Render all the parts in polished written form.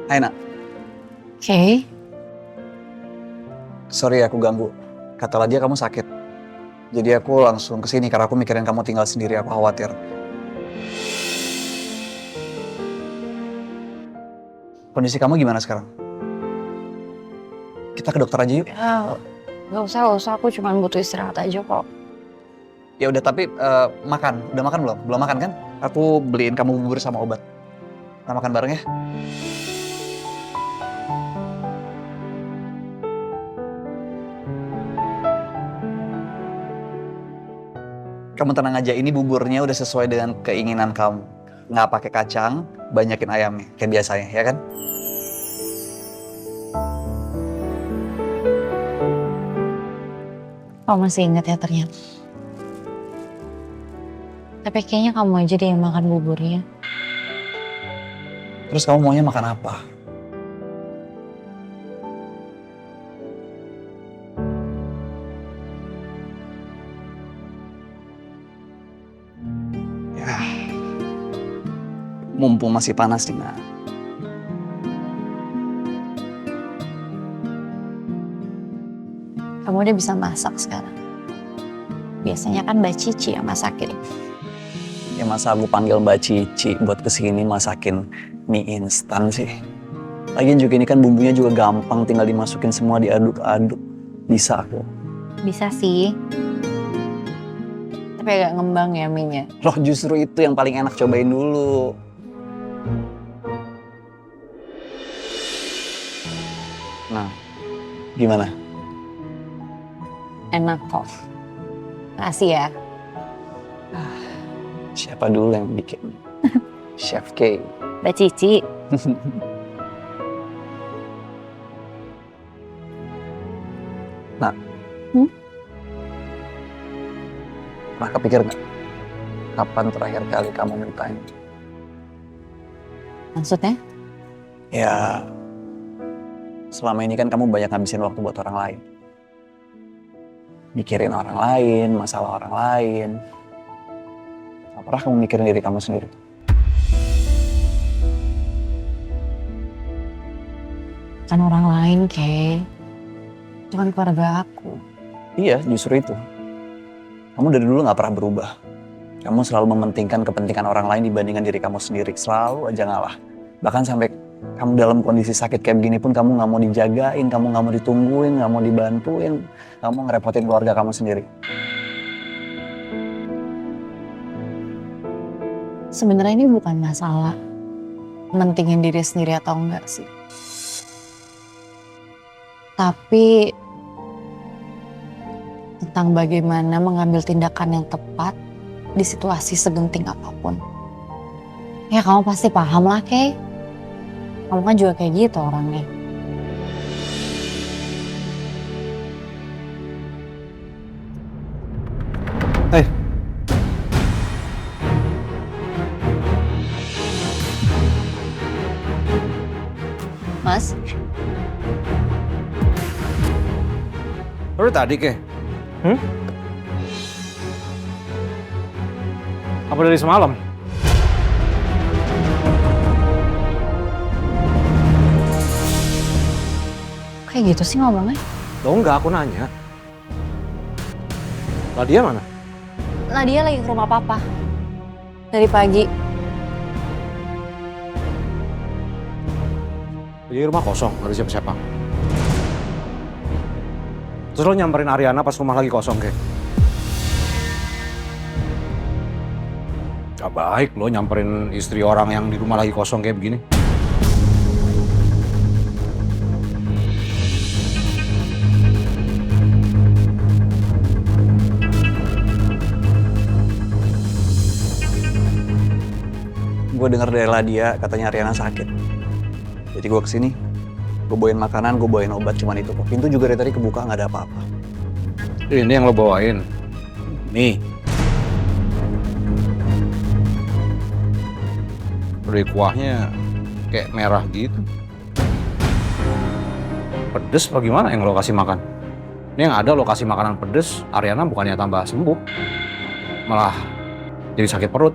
Hai nak, Oke. sorry aku ganggu. Kata Ladia kamu sakit. Jadi aku langsung kesini karena aku mikirin kamu tinggal sendiri, aku khawatir. Kondisi kamu gimana sekarang? Kita ke dokter aja yuk. Ya, gak usah. Aku cuma butuh istirahat aja kok. Ya udah tapi makan. Udah makan belum? Belum makan kan? Aku beliin kamu bubur sama obat. Kita makan bareng ya. Kamu tenang aja, ini buburnya udah sesuai dengan keinginan kamu. Nggak pakai kacang, banyakin ayamnya, kayak biasanya, ya kan? Kamu masih ingat ya ternyata. Tapi kayaknya kamu aja deh yang makan buburnya. Terus kamu maunya makan apa? Ya, mumpung masih panas nih, Nak. Kamu udah bisa masak sekarang. Biasanya kan Mbak Cici yang masakin. Ya masa aku panggil Mbak Cici buat kesini masakin mie instan sih. Lagian juga ini kan bumbunya juga gampang, tinggal dimasukin semua diaduk-aduk. Bisa aku. Bisa sih. Tapi agak ngembang ya mie-nya. Loh justru itu yang paling enak, cobain dulu. Nah, gimana? Enak kok. Makasih ya. Siapa dulu yang bikin? Chef K. Mbak Cici. Nah. Pernah kepikir nggak? Kapan terakhir kali kamu mintain? Maksudnya? Ya, selama ini kan kamu banyak ngabisin waktu buat orang lain. Mikirin orang lain, masalah orang lain. Gak pernah kamu mikirin diri kamu sendiri. Kan orang lain, Kay. Itu kan keluarga aku. Iya, justru itu. Kamu dari dulu gak pernah berubah. Kamu selalu mementingkan kepentingan orang lain dibandingkan diri kamu sendiri. Selalu aja ngalah. Bahkan sampai kamu dalam kondisi sakit kayak begini pun kamu gak mau dijagain, kamu gak mau ditungguin, gak mau dibantuin. Kamu ngerepotin keluarga kamu sendiri. Sebenarnya ini bukan masalah mentingin diri sendiri atau enggak sih. Tapi tentang bagaimana mengambil tindakan yang tepat di situasi segenting apapun. Ya kamu pasti paham lah, Kay. Kamu kan juga kayak gitu orangnya. Hei. Mas, Baru tadi, Ke? Apa dari semalam? kayak gitu sih ngomongnya. Loh enggak, aku nanya. Lah dia mana? Nadia lagi ke rumah papa. Dari pagi. Jadi rumah kosong, gak ada siapa-siapa. Terus lo nyamperin Ariana pas rumah lagi kosong, Ke? Gak baik lo nyamperin istri orang yang di rumah lagi kosong kayak begini. Gue denger dari Ladia katanya Ariana sakit. Jadi gue kesini, gue bawain makanan, gue bawain obat, cuman itu kok. Pintu juga dari tadi kebuka, nggak ada apa-apa. Ini yang lo bawain. Nih. Udah kuahnya kayak merah gitu. Pedes apa gimana yang lo kasih makan? Ini yang ada lo kasih makanan pedes, Ariana bukannya tambah sembuh. Malah jadi sakit perut.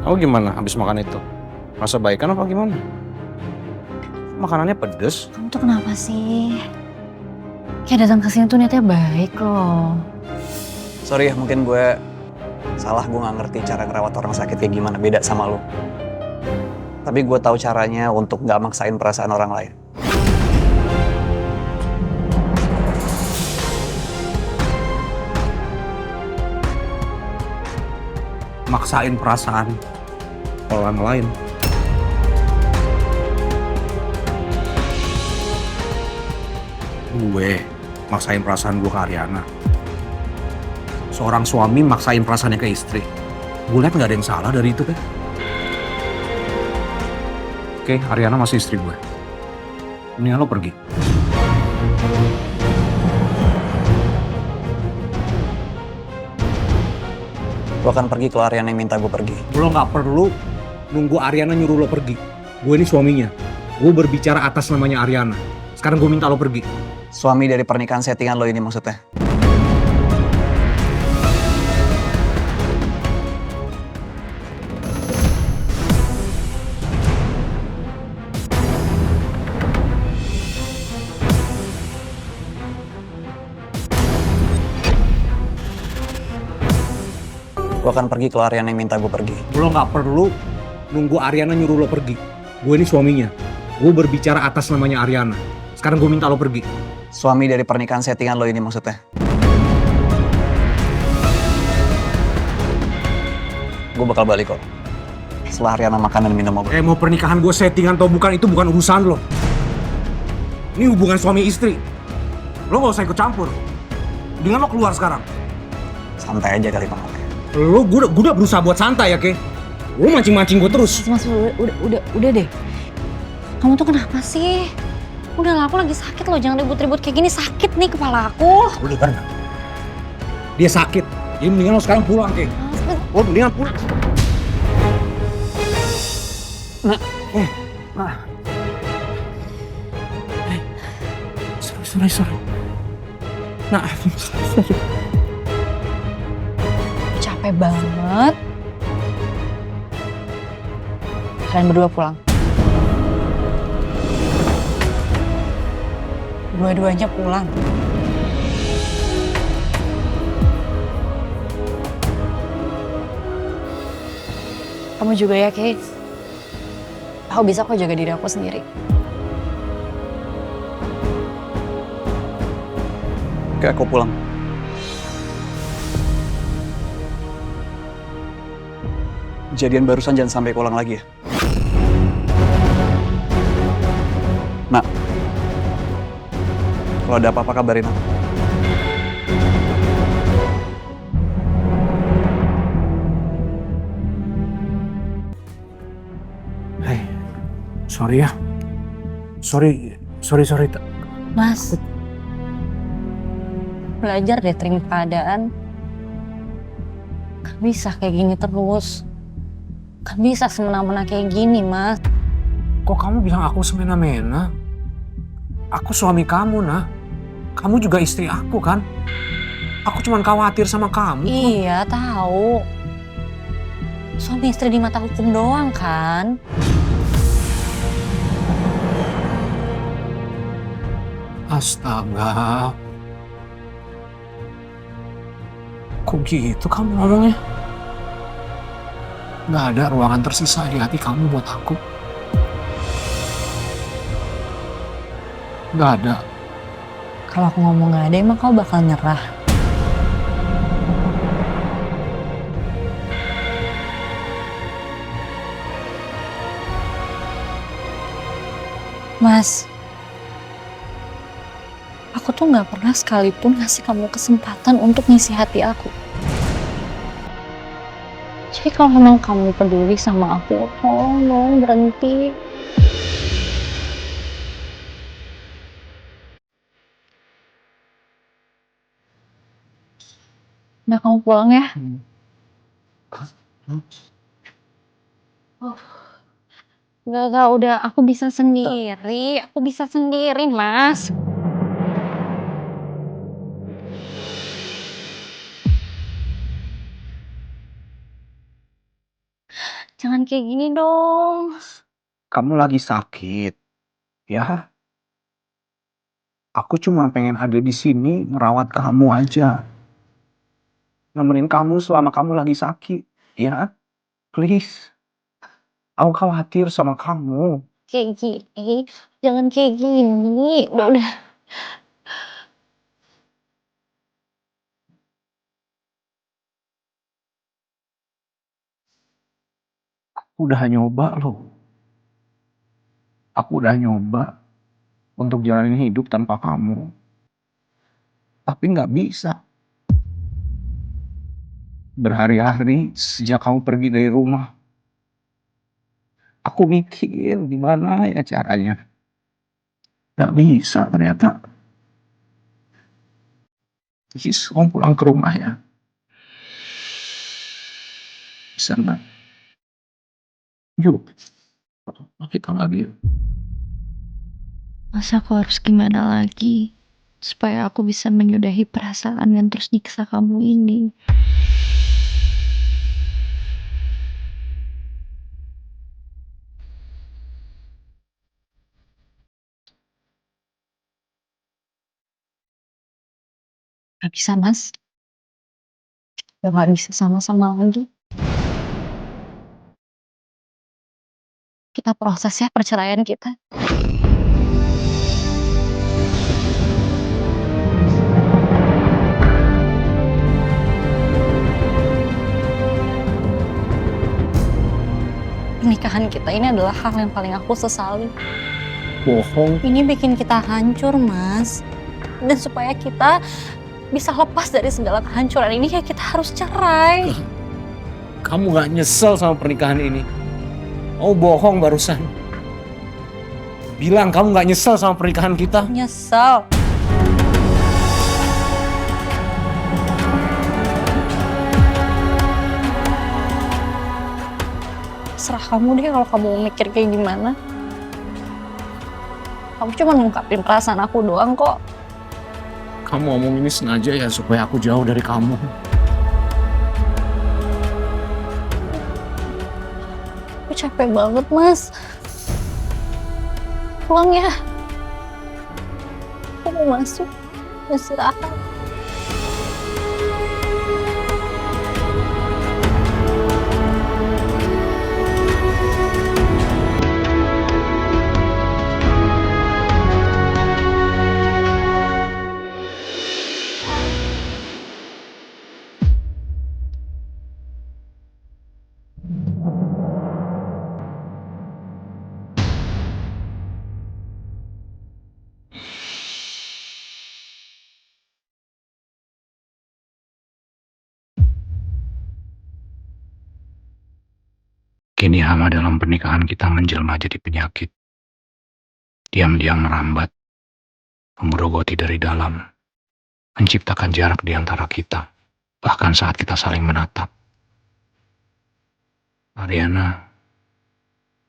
Kamu gimana habis makan itu? Rasa baikan apa gimana? Makanannya pedes. Kamu tuh kenapa sih? Kayak datang ke sini tuh niatnya baik loh. Sorry ya, mungkin gue salah, gue nggak ngerti cara ngerawat orang sakit kayak gimana, beda sama lo. Tapi gue tahu caranya untuk nggak maksain perasaan orang lain. Maksain perasaan orang lain. Gue maksain perasaan gue ke Ariana. Seorang suami maksain perasaannya ke istri. Gue liat gak ada yang salah dari itu, kan? Oke, Ariana masih istri gue. Mendingan lo pergi. Gue akan pergi kalau Ariana yang minta gue pergi. Lo gak perlu nunggu Ariana nyuruh lo pergi. Gue ini suaminya. Gue berbicara atas namanya Ariana. Sekarang gue minta lo pergi. Suami dari pernikahan settingan lo ini maksudnya. Gue akan pergi kalau Ariana yang minta gue pergi. Lo gak perlu nunggu Ariana nyuruh lo pergi. Gue ini suaminya. Gue berbicara atas namanya Ariana. Sekarang gue minta lo pergi. Suami dari pernikahan settingan lo ini maksudnya. Gue bakal balik kok. Setelah Ariana makan dan minum obat. Mau pernikahan gue settingan atau bukan, itu bukan urusan lo. Ini hubungan suami istri. Lo gak usah ikut campur. Dengan lo keluar sekarang. Santai aja kali Bang. Gue udah berusaha buat santai ya, Ke. Lo mancing-mancing gue terus. Mas, udah deh. Kamu tuh kenapa sih? Udah lah, aku lagi sakit loh, jangan ribut-ribut kayak gini, sakit nih kepala aku. Udah kan? Dia sakit. Jadi mendingan lo sekarang pulang, Ke. Lo mendingan pulang. Sorry. Nah, Capek banget. Kalian berdua pulang. Dua-duanya pulang. Kamu juga ya, Kate. Aku bisa kok jaga diri aku sendiri. Oke, aku pulang. Kejadian barusan jangan sampai keulang lagi ya. Nak, kalau ada apa-apa kabarin aku. Hey, sorry ya. Sorry. Mas, belajar deh terima keadaan. Kan bisa kayak gini terus. Kan bisa semena-mena kayak gini, Mas. Kok kamu bilang aku semena-mena? Aku suami kamu, nah. Kamu juga istri aku, kan? Aku cuma khawatir sama kamu. Iya, tahu. Suami istri di mata hukum doang, kan? Astaga. Kok gitu kamu ngomongnya? Gak ada ruangan tersisa di hati kamu buat aku. Gak ada. Kalau aku ngomong gak ada, emang kau bakal nyerah. Mas, aku tuh gak pernah sekalipun ngasih kamu kesempatan untuk ngisi hati aku. Jadi kalau memang kamu peduli sama aku, tolong berhenti. Udah kamu pulang ya? Oh. Gak, udah. Aku bisa sendiri. Aku bisa sendiri, Mas. Jangan kayak gini dong. Kamu lagi sakit, ya? Aku cuma pengen ada di sini merawat kamu aja. Nemenin kamu selama kamu lagi sakit, ya? Please. Aku khawatir sama kamu. Kayak gini. Jangan kayak gini. Udah. Aku udah nyoba loh. Aku udah nyoba untuk jalanin hidup tanpa kamu. Tapi nggak bisa. Berhari-hari sejak kamu pergi dari rumah, aku mikir gimana ya caranya. Nggak bisa ternyata. Please, kamu pulang ke rumah ya. Bisa nggak? Yuk, kita lagi yuk. Masa aku harus gimana lagi supaya aku bisa menyudahi perasaan yang terus nyiksa kamu ini? Gak bisa, Mas. Udah gak bisa sama-sama lagi. Kita proses ya perceraian kita. Pernikahan kita ini adalah hal yang paling aku sesali. Bohong. Ini bikin kita hancur, Mas. Dan supaya kita bisa lepas dari segala kehancuran ini, ya kita harus cerai. Kamu gak nyesel sama pernikahan ini? Oh bohong barusan. Bilang kamu gak nyesel sama pernikahan kita? Nyesel. Serah kamu deh kalau kamu mau mikir kayak gimana. Aku cuma ngungkapin perasaan aku doang kok. Kamu ngomong ini sengaja ya supaya aku jauh dari kamu. Aku capek banget, Mas. Pulang ya. Aku mau masuk. Istirahat. Kini hama dalam pernikahan kita menjelma jadi penyakit. Diam-diam merambat, menggerogoti dari dalam, menciptakan jarak di antara kita, bahkan saat kita saling menatap. Ariana,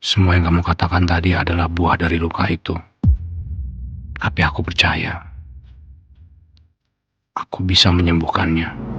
semua yang kamu katakan tadi adalah buah dari luka itu. Tapi aku percaya, aku bisa menyembuhkannya.